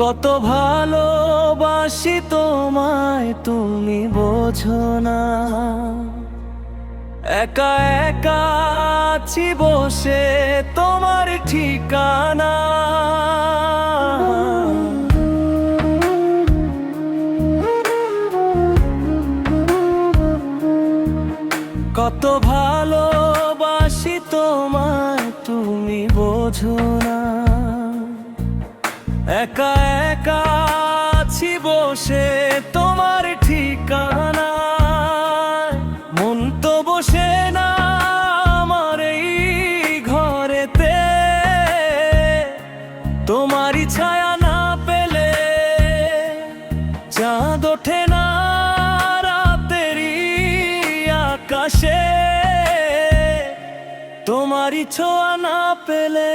কত ভালোবাসি তোমায় তুমি বোঝো না। একা একা আছি বসে তোমার ঠিকানা। কত ভালোবাসি তোমায় তুমি বোঝো না। একা একা আছি বসে তোমার ঠিকানা। মন তো বসে না আমার এই ঘরেতে, তোমারই ছায়া না পেলে চাঁদ ওঠে না রাতেরই আকাশে, তোমারই ছোঁয়া না পেলে।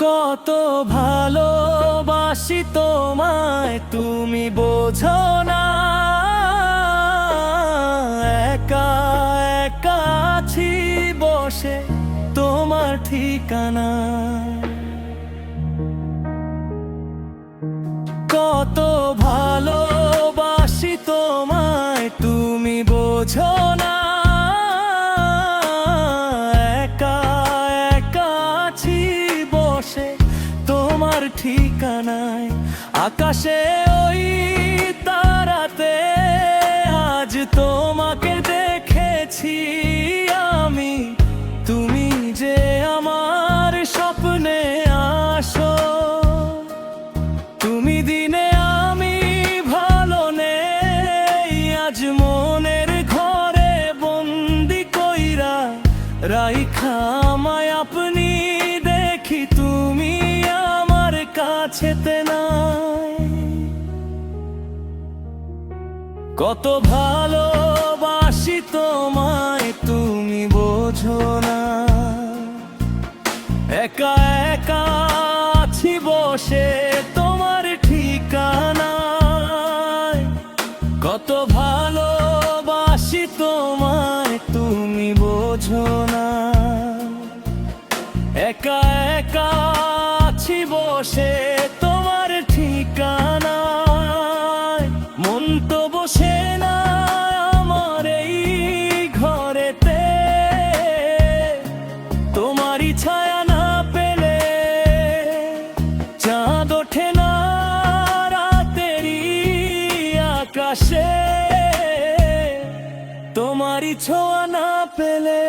কত ভালোবাসি তোমায় তুমি বোঝো না। একা একা আছি বসে তোমার ঠিকানা। কত ভালোবাসি তোমায় তুমি বোঝো না। একা একা আছি বসে তোমার ঠিকানায়। আকাশে ওই তারাতে আজ তোমাকে দেখেছি আমি। তুমি যে আমার স্বপ্নে আসো, তুমি দিনে আমি ভালো নেই। আজ মনের ঘরে বন্দি কইরা রাইখা আমায় আপনি দেখি তুমি আমার কাছেতে নাই। কত ভালোবাসি তোমায় তুমি বোঝো না। একা একা আছি বসে তোমার ঠিকানায়। কত ভালোবাসি তোমায় তুমি বোঝো না। একা একা আছি বসে তোমার ঠিকানায়। মন তো বসে না আমার এই ঘরেতে, তোমারই ছায়া না পেলে চাঁদ ওঠে না রাতেরই আকাশে, তোমারই ছোঁয়া না পেলে।